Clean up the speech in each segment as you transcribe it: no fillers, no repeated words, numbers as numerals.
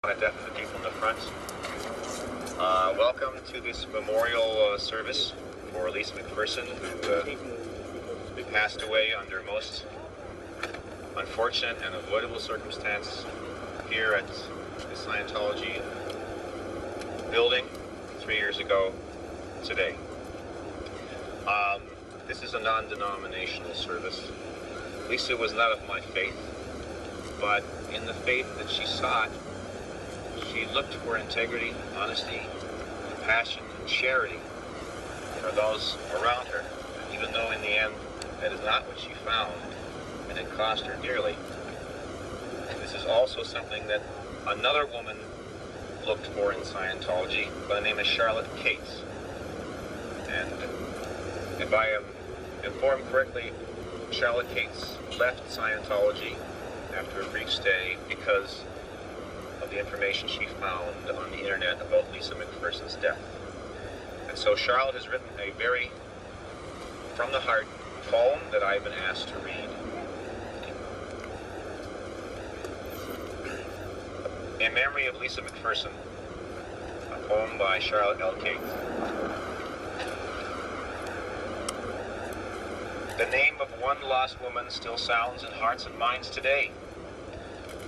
At that for the people in the front. Welcome to this memorial service for Lisa McPherson, who passed away under most unfortunate and avoidable circumstance here at the Scientology building 3 years ago today. This is a non-denominational service. Lisa was not of my faith, but in the faith that she sought, she looked for integrity, honesty, compassion, and charity for those around her, even though in the end that is not what she found, and it cost her dearly. And this is also something that another woman looked for in Scientology by the name of Charlotte Cates. And if I am informed correctly, Charlotte Cates left Scientology after a brief stay because of the information she found on the internet about Lisa McPherson's death. And so Charlotte has written a very from the heart poem that I've been asked to read. In memory of Lisa McPherson, a poem by Charlotte L. Cates. The name of one lost woman still sounds in hearts and minds today.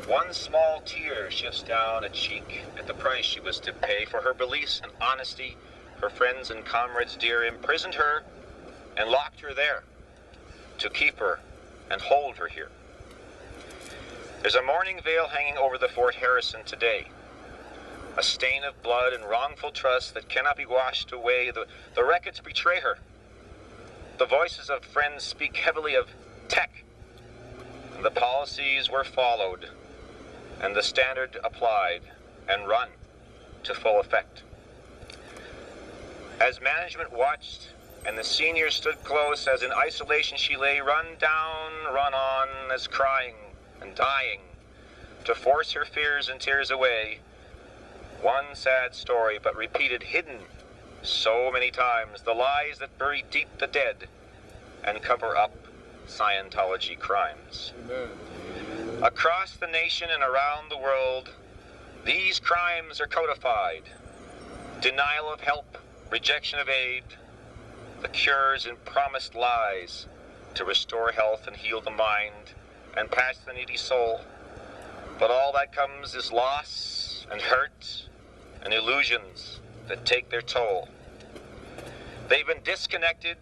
One small tear shifts down a cheek at the price she was to pay for her beliefs and honesty. Her friends and comrades dear imprisoned her and locked her there to keep her and hold her here. There's a mourning veil hanging over the Fort Harrison today, a stain of blood and wrongful trust that cannot be washed away. The records betray her. The voices of friends speak heavily of tech, and the policies were followed, and the standard applied and run to full effect. As management watched and the seniors stood close, as in isolation she lay, run down, run on, as crying and dying to force her fears and tears away. One sad story, but repeated, hidden so many times, the lies that bury deep the dead and cover up Scientology crimes. Amen. Across the nation and around the world, these crimes are codified. Denial of help, rejection of aid, the cures and promised lies to restore health and heal the mind and patch the needy soul. But all that comes is loss and hurt and illusions that take their toll. They've been disconnected,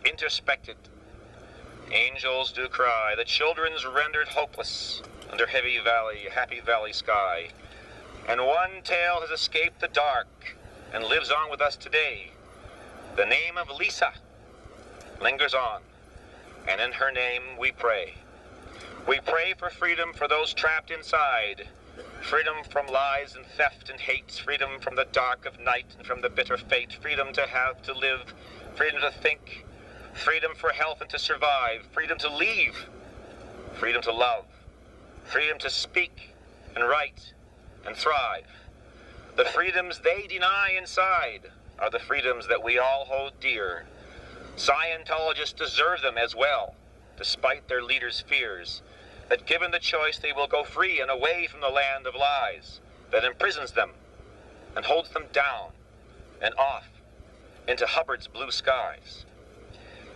introspected. Angels do cry, the children's rendered hopeless under happy valley sky. And one tale has escaped the dark and lives on with us today. The name of Lisa lingers on, and in her name we pray. We pray for freedom for those trapped inside, freedom from lies and theft and hate, freedom from the dark of night and from the bitter fate, freedom to have to live, freedom to think, freedom for health and to survive, freedom to leave, freedom to love, freedom to speak and write and thrive. The freedoms they deny inside are the freedoms that we all hold dear. Scientologists deserve them as well, despite their leaders' fears, that given the choice they will go free and away from the land of lies that imprisons them and holds them down and off into Hubbard's blue skies.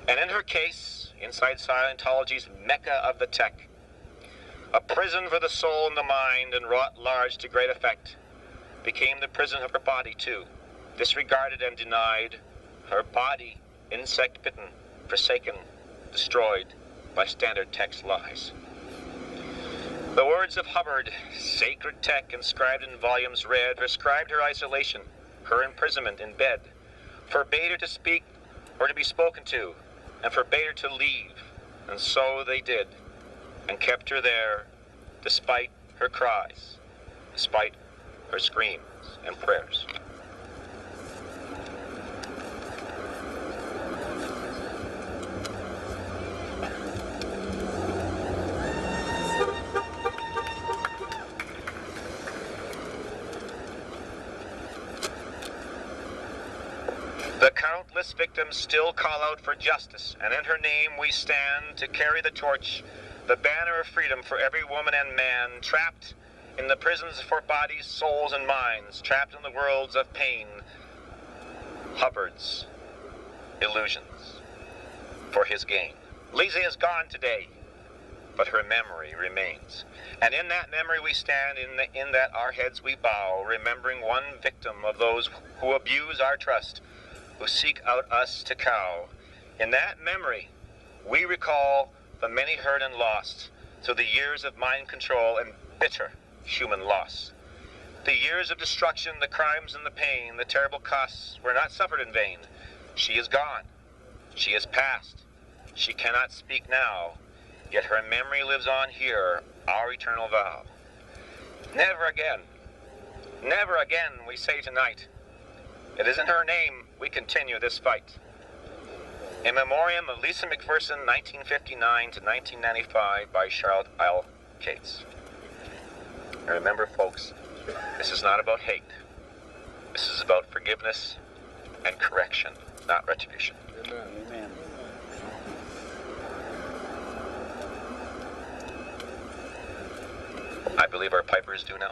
And in her case, inside Scientology's mecca of the tech, a prison for the soul and the mind and wrought large to great effect, became the prison of her body too, disregarded and denied, her body insect-bitten, forsaken, destroyed by standard tech's lies. The words of Hubbard, sacred tech inscribed in volumes read, prescribed her isolation, her imprisonment in bed, forbade her to speak or to be spoken to, and forbade her to leave. And so they did, and kept her there, despite her cries, despite her screams and prayers. The countless victims still call out for justice, and in her name we stand to carry the torch, the banner of freedom for every woman and man trapped in the prisons for bodies, souls, and minds, trapped in the worlds of pain, Hubbard's illusions for his gain. Lisa is gone today, but her memory remains. And in that memory we stand, in that our heads we bow, remembering one victim of those who abuse our trust, who seek out us to cow. In that memory, we recall the many hurt and lost through the years of mind control and bitter human loss. The years of destruction, the crimes and the pain, the terrible costs were not suffered in vain. She is gone. She is past. She cannot speak now, yet her memory lives on here, our eternal vow. Never again, we say tonight. It is in her name we continue this fight. In memoriam of Lisa McPherson, 1959 to 1995, by Charlotte L. Cates. And remember, folks, this is not about hate. This is about forgiveness and correction, not retribution. Amen. I believe our pipers do now.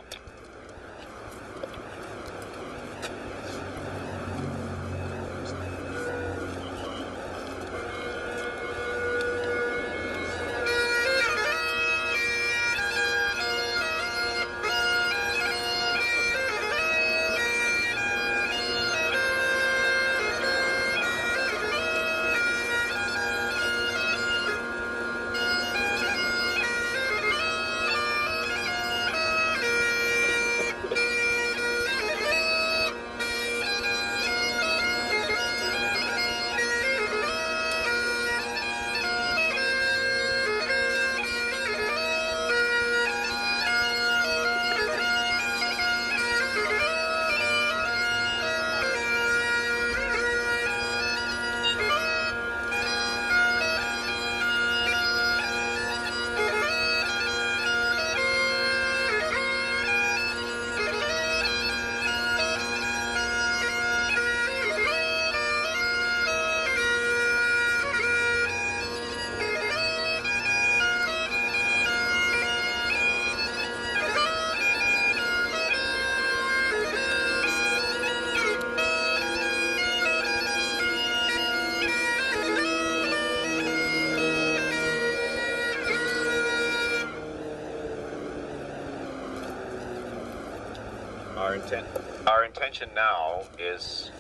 Our intention now is,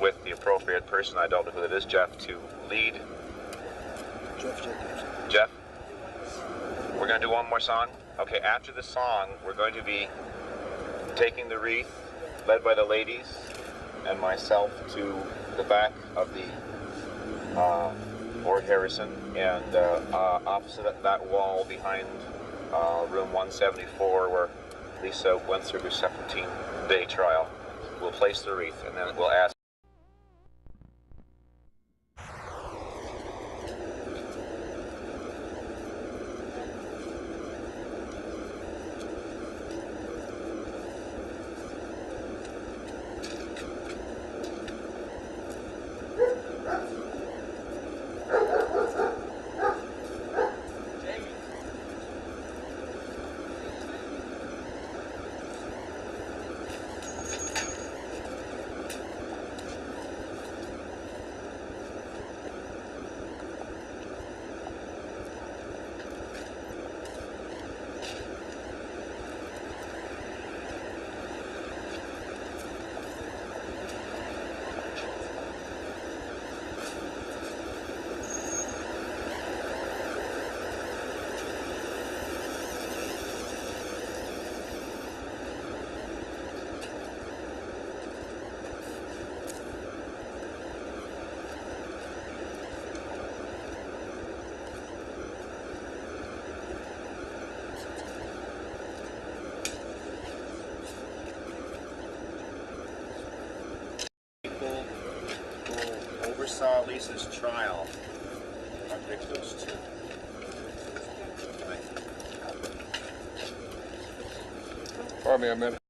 with the appropriate person, I don't know who it is, Jeff, to lead. Jeff? We're going to do one more song? Okay, after the song, we're going to be taking the wreath, led by the ladies and myself, to the back of the Lord Harrison, and opposite that wall behind room 174, where Lisa went through her 17-day trial. We'll place the wreath, and then we'll ask. Oversaw Lisa's trial are victims too. Pardon me a minute.